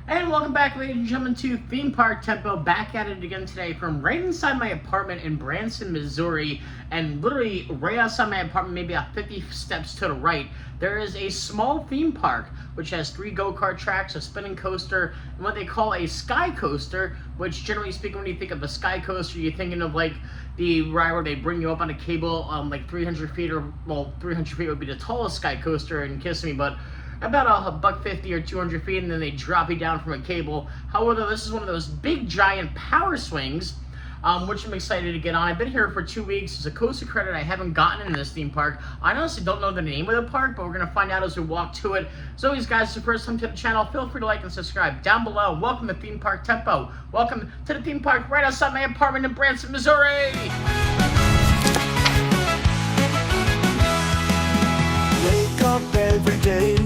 And welcome back, ladies and gentlemen, to Theme Park Tempo. Back at it again today from right inside my apartment in Branson, Missouri. And literally right outside my apartment, maybe about 50 steps to the right, there is a small theme park which has 3 go-kart tracks, a spinning coaster, and what they call a sky coaster, which generally speaking, when you think of a sky coaster, you're thinking of like the ride where they bring you up on a cable like 300 feet, or well, 300 feet would be the tallest sky coaster in Kissimmee, but about $150 or 200 feet, and then they drop you down from a cable. However, this is one of those big giant power swings, which I'm excited to get on. I've been here for 2 weeks. It's a coaster credit I haven't gotten in this theme park. I honestly don't know the name of the park, but we're going to find out as we walk to it. As always, guys, it's the first time to the channel, feel free to like and subscribe down below. Welcome to Theme Park Tempo. Welcome to the theme park right outside my apartment in Branson, Missouri. Wake up every day,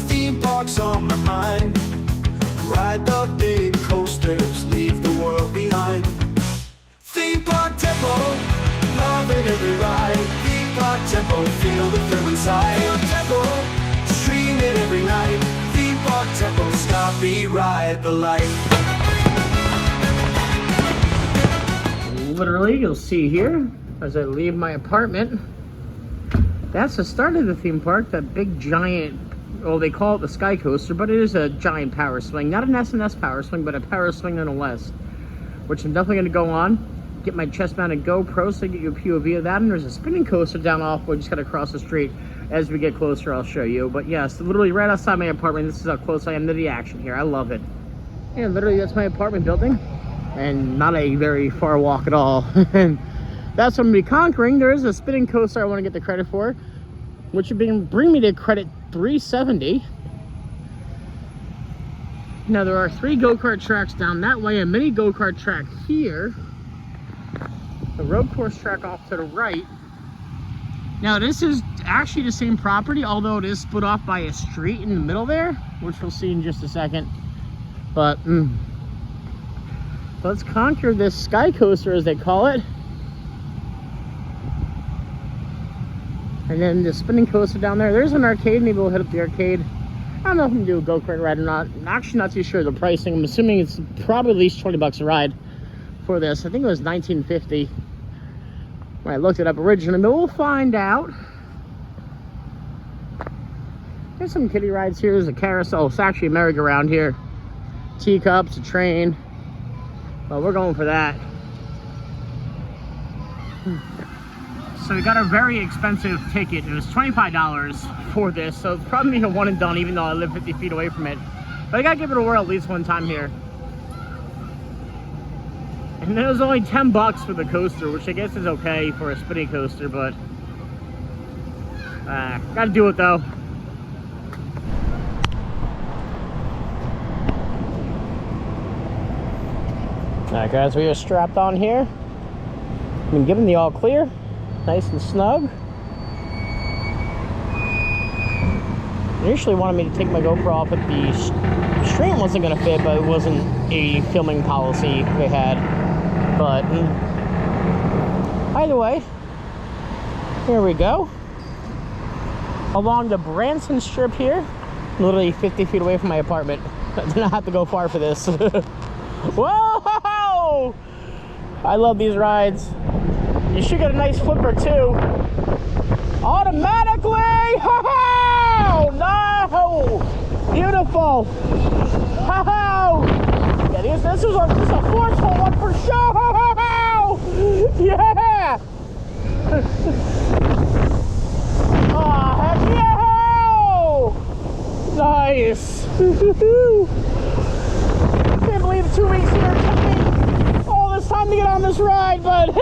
theme parks on my mind. Ride the big coasters, leave the world behind. Theme park tempo, loving every ride. Theme park tempo, feel the thrill inside. Theme park tempo, stream it every night. Theme park tempo, stop me, ride the light. Literally, you'll see here as I leave my apartment. That's the start of the theme park, that big giant, well, they call it the sky coaster, but it is a giant power swing. Not an S&S power swing, but a power swing nonetheless, which I'm definitely going to go on, get my chest-mounted GoPro so I get you a POV of that. And there's a spinning coaster down off, we just got to cross the street. As we get closer, I'll show you. But yes, literally right outside my apartment, this is how close I am to the action here. I love it. Yeah, literally, that's my apartment building, and not a very far walk at all. And that's what I'm going to be conquering. There is a spinning coaster I want to get the credit for, which would bring me to credit 370. Now there are 3 go-kart tracks down that way, a mini go-kart track here, a road course track off to the right. Now this is actually the same property, although it is split off by a street in the middle there, which we'll see in just a second. But let's conquer this sky coaster, as they call it. And then the spinning coaster down there. There's an arcade. Maybe we'll hit up the arcade. I don't know if we can do a go-kart ride or not. I'm actually not too sure of the pricing. I'm assuming it's probably at least 20 bucks a ride for this. I think it was $19.50 when I looked it up originally, but we'll find out. There's some kiddie rides here. There's a carousel. It's actually a merry-go-round here. Teacups, a train. Well, we're going for that. So we got a very expensive ticket. It was $25 for this, so it's probably a one and done, even though I live 50 feet away from it. But I gotta give it a whirl at least one time here. And then it was only 10 bucks for the coaster, which I guess is okay for a spinning coaster, but gotta do it though. Alright guys, we are strapped on here. I've been given the all clear. Nice and snug. They initially wanted me to take my GoPro off, but the stream wasn't going to fit, but it wasn't a filming policy they had. But either way, here we go. Along the Branson strip here, literally 50 feet away from my apartment. I did not have to go far for this. Whoa! I love these rides. You should get a nice flipper too. Automatically! Oh, no! Beautiful! Oh! Yeah, this is a forceful one for sure! Yeah! Oh, heck yeah! Nice! Can't believe 2 weeks here took me all this time to get on this ride, but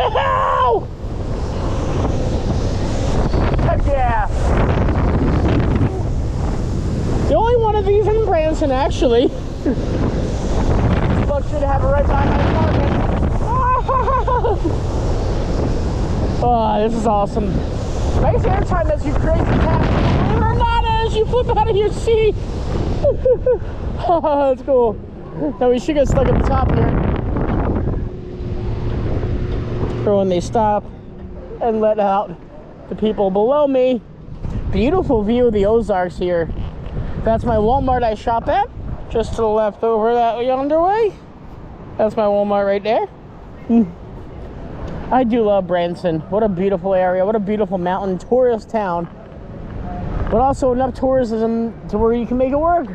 heck yeah! The only one of these in Branson, actually. Luxury to have it right by my apartment. Oh, this is awesome. Nice airtime as you create the path. Believe it or not, as you flip out of your seat. Oh, that's cool. Now we should get stuck at the top here. For when they stop and let out the people below me. Beautiful view of the Ozarks here. That's my Walmart I shop at. just to the left over that yonder way. That's my Walmart right there. I do love Branson. What a beautiful area. What a beautiful mountain tourist town. But also enough tourism to where you can make it work.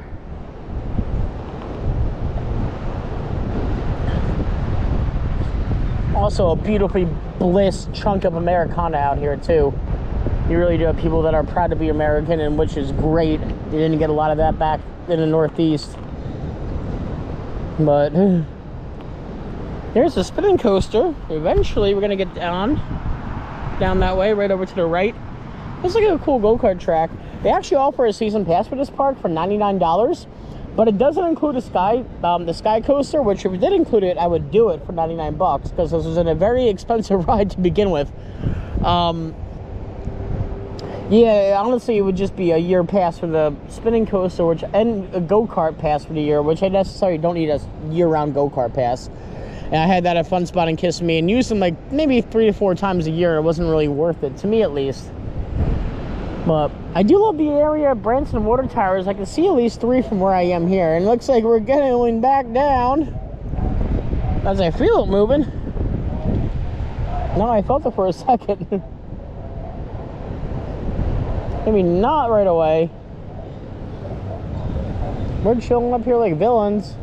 Also a beautifully bliss chunk of Americana out here too. You really do have people that are proud to be American, and which is great. You didn't get a lot of that back in the Northeast. But there's a spinning coaster. Eventually we're gonna get down that way, right over to the right. Looks like a cool go-kart track. They actually offer a season pass for this park for $99, but it doesn't include the sky coaster, which if it did include it, I would do it for 99 bucks because this was a very expensive ride to begin with. Yeah, honestly, it would just be a year pass for the spinning coaster, and a go-kart pass for the year, which I necessarily don't need a year-round go-kart pass. And I had that at Fun Spot in Kissimmee and used them like maybe 3 to 4 times a year. It wasn't really worth it, to me at least. But I do love the area of Branson Water Towers. I can see at least 3 from where I am here. And it looks like we're going back down as I feel it moving. No, I felt it for a second. Maybe not right away. We're chilling up here like villains.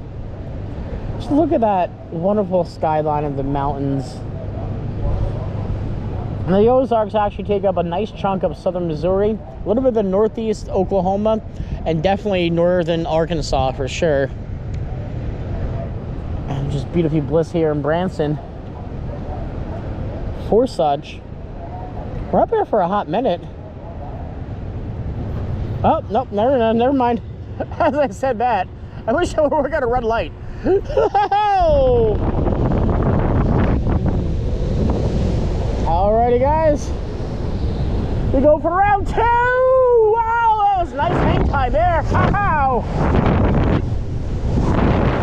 Just look at that wonderful skyline of the mountains. And the Ozarks actually take up a nice chunk of southern Missouri, a little bit of the northeast Oklahoma, and definitely northern Arkansas for sure. And just beautifully bliss here in Branson. For such, we're up here for a hot minute. Oh, nope, never mind. As I said that, I wish I were got a red light. Alrighty, guys. We go for round 2. Wow, that was nice hang time there. Wow.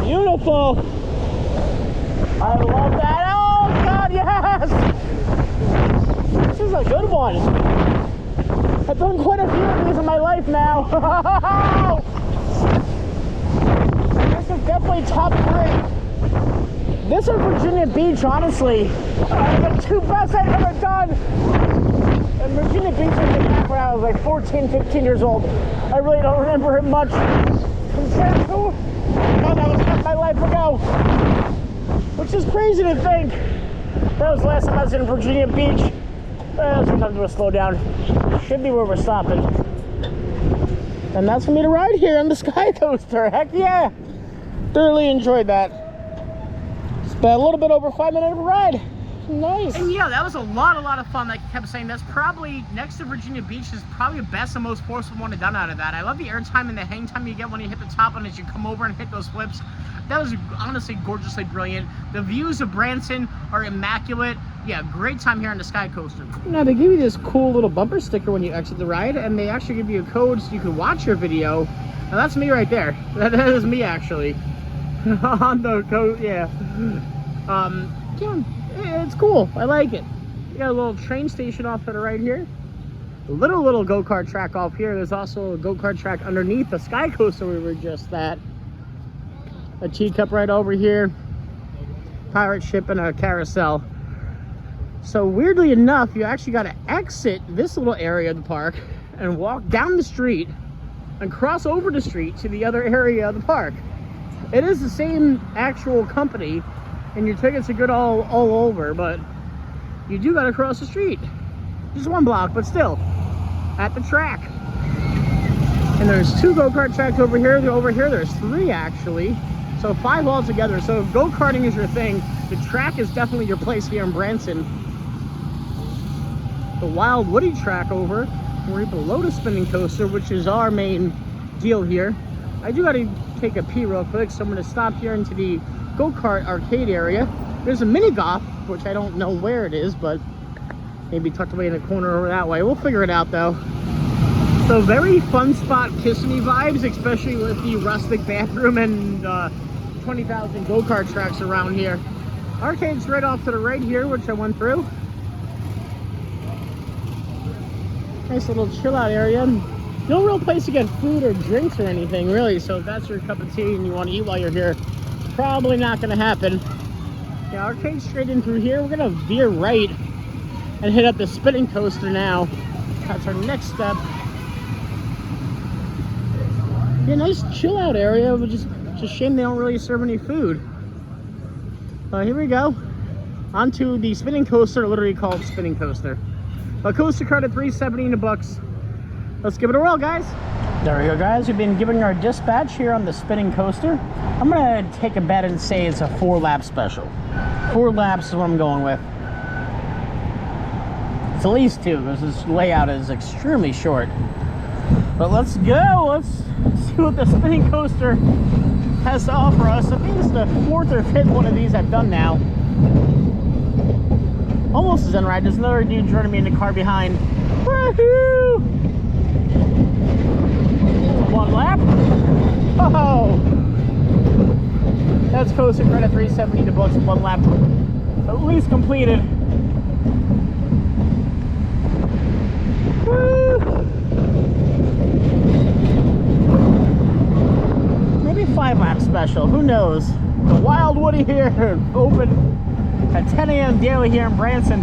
Beautiful. I love that. Oh, God, yes. This is a good one. I've done quite a few of these in my life now. This is definitely top 3. This is Virginia Beach, honestly. The 2 best I've ever done. And Virginia Beach was back when I was like 14, 15 years old. I really don't remember it much compared to how that was half my life ago. Which is crazy to think. That was the last time I was in Virginia Beach. Sometimes we'll slow down. Should be where we're stopping. And that's for me to ride here on the Sky Coaster. Heck yeah! Thoroughly enjoyed that. It's been a little bit over 5 minutes of a ride. Nice. And yeah, that was a lot of fun. Like I kept saying, that's probably, next to Virginia Beach, is probably the best and most forceful one I've done out of that. I love the airtime and the hang time you get when you hit the top and as you come over and hit those flips. That was honestly gorgeously brilliant. The views of Branson are immaculate. Yeah, great time here on the Sky Coaster. Now, they give you this cool little bumper sticker when you exit the ride, and they actually give you a code so you can watch your video. Now, that's me right there. That is me, actually. On the code, yeah. Yeah, it's cool. I like it. You got a little train station off to the right here. A little go-kart track off here. There's also a go-kart track underneath the Sky Coaster we were just at. A teacup right over here. Pirate ship and a carousel. So weirdly enough, you actually got to exit this little area of the park and walk down the street and cross over the street to the other area of the park. It is the same actual company, and your tickets are good all over, but you do got to cross the street. Just 1 block, but still, at the track. And there's 2 go-kart tracks over here. Over here, there's 3 actually. So 5 altogether. So if go-karting is your thing, the track is definitely your place here in Branson. The Wild Woody track over, we're below the spinning coaster, which is our main deal here. I do gotta take a pee real quick, so I'm gonna stop here into the go-kart arcade area. There's a mini golf, which I don't know where it is, but maybe tucked away in the corner over that way. We'll figure it out though. So very Fun Spot Kissimmee vibes, especially with the rustic bathroom and 20,000 go-kart tracks around here. Arcade's right off to the right here, which I went through. Nice little chill out area. no real place to get food or drinks or anything, really. So if that's your cup of tea and you want to eat while you're here, probably not going to happen. Yeah, arcade straight in through here. We're going to veer right and hit up the spinning coaster now. That's our next step. Yeah, nice chill out area, but just it's a shame they don't really serve any food. Here we go. Onto the spinning coaster, literally called spinning coaster. A coaster card at $3.70 $1. Let's give it a whirl, guys. There we go, guys. We've been giving our dispatch here on the spinning coaster. I'm gonna take a bet and say it's a 4-lap special. 4 laps is what I'm going with. It's at least 2 because this layout is extremely short. But let's go. Let's see what the spinning coaster has to offer us. I think it's the 4th or 5th one of these I've done now. Almost as unright. There's another dude joining me in the car behind. Woohoo! 1 lap. Oh! That's coaster credit $3.70 $1. 1 lap. At least completed. Woo! Maybe 5-lap special. Who knows? The Wild Woody here, open at 10 a.m. daily here in Branson.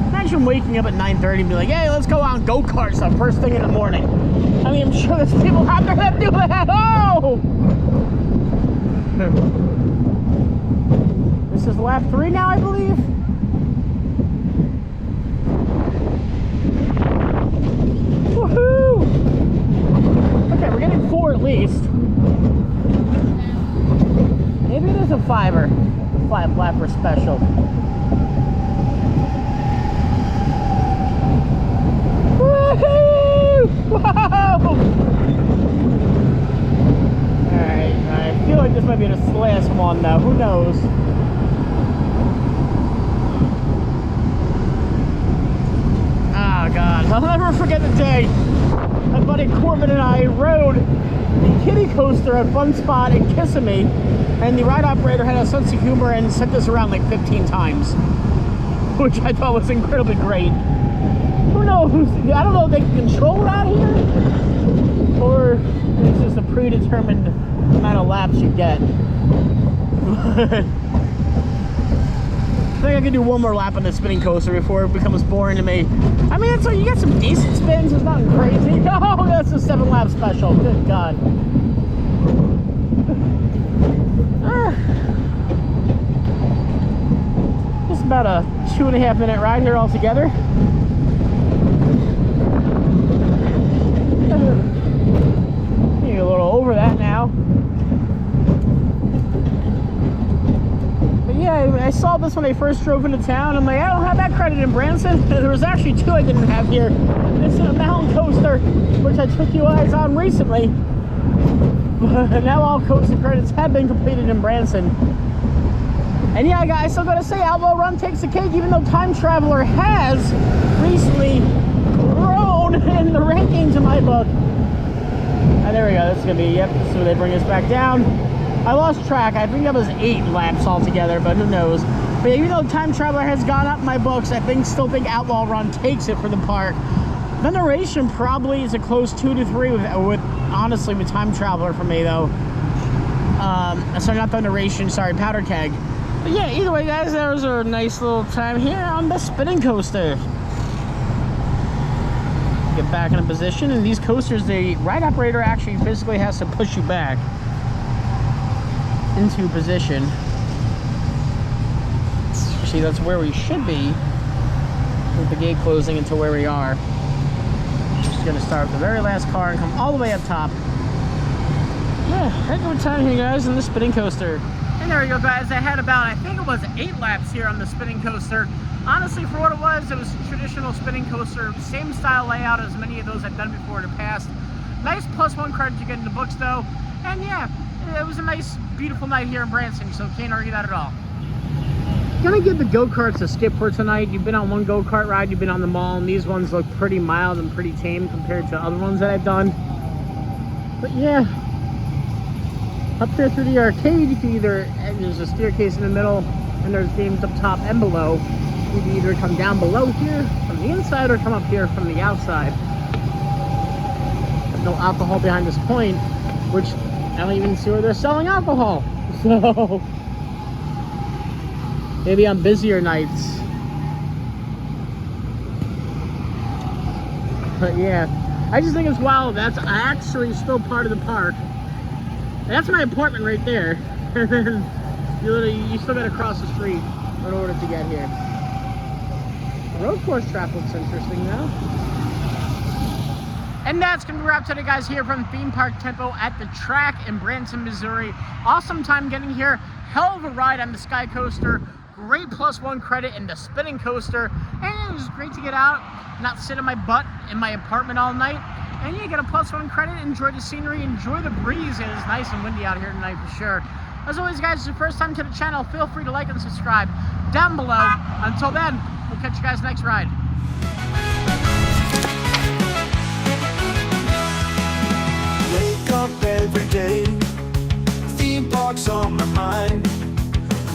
Imagine waking up at 9:30 and be like, hey, let's go on go-karts the first thing in the morning. I mean, I'm sure there's people out there that do that. Oh! This is lap 3 now, I believe. Woohoo! Okay, we're getting 4 at least. Maybe there's a 5-er. 5-lapper special. Woohoo! Whoa! Alright, I feel like this might be the last one though. Who knows? Oh god, I'll never forget the day my buddy Corbin and I rode the kiddie coaster at Fun Spot in Kissimmee, and the ride operator had a sense of humor and sent us around like 15 times, which I thought was incredibly great. Who knows? I don't know if they can control it out here, or it's just a predetermined amount of laps you get. I think I can do 1 more lap on the spinning coaster before it becomes boring to me. I mean, you get some decent spins, it's nothing crazy. Oh, that's a 7-lap special. Good God. Just about a 2.5 minute ride here altogether. Maybe a little over that now. But yeah, I saw this when I first drove into town. I'm like, I don't have that credit in Branson. There was actually 2 I didn't have here. This is a mountain coaster, which I took you guys on recently. But now all coaster credits have been completed in Branson. And yeah, guys, still gotta say, Outlaw Run takes the cake, even though Time Traveler has recently grown in the rankings in my book. And there we go. This is gonna be, yep, this is where they bring us back down. I lost track. I think that was 8 laps altogether, but who knows. But even though Time Traveler has gone up in my books, I still think Outlaw Run takes it for the park. The narration probably is a close 2 to 3 with honestly with Time Traveler for me though. Sorry, not the narration. Sorry, Powder Keg. But yeah, either way, guys, that was a nice little time here on the spinning coaster. Get back in a position, and these coasters, the ride operator actually physically has to push you back into position. See, that's where we should be with the gate closing into where we are. Just gonna start with the very last car and come all the way up top. Yeah, heck of a time here, guys, on the spinning coaster. And there we go, guys. I had about, I think it was 8 laps here on the spinning coaster. Honestly, for what it was a traditional spinning coaster, same style layout as many of those I've done before in the past. Nice +1 credit to get in the books though. And yeah, it was a nice, beautiful night here in Branson, so can't argue that at all. Gonna give the go-karts a skip for tonight. You've been on one go-kart ride, you've been on the mall, and these ones look pretty mild and pretty tame compared to other ones that I've done. But yeah, up here through the arcade, you can either, there's a staircase in the middle, and there's games up top and below. You can either come down below here from the inside or come up here from the outside. no alcohol behind this point, which I don't even see where they're selling alcohol. So maybe on busier nights. But yeah, I just think it's wild. That's actually still part of the park. That's my apartment right there. you still gotta cross the street in order to get here. The road course track looks interesting though. And that's gonna be a wrap today, guys, here from Theme Park Tempo at the track in Branson, Missouri. Awesome time getting here. Hell of a ride on the Sky Coaster. Great +1 credit in the spinning coaster. And it was great to get out, not sit on my butt in my apartment all night. And you get a +1 credit, enjoy the scenery, enjoy the breeze. It is nice and windy out here tonight for sure. As always, guys, if it's your first time to the channel, feel free to like and subscribe down below. Until then, we'll catch you guys next ride. Wake up every day, theme parks on my mind.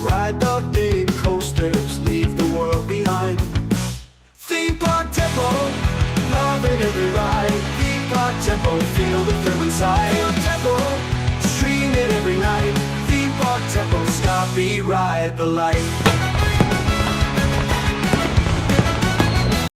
Ride the big coasters, leave the world behind. Theme park tempo, loving every ride. Theme park tempo, feel the thrill inside. Feel tempo, stream it every night. Theme park tempo, stop, be, ride the light.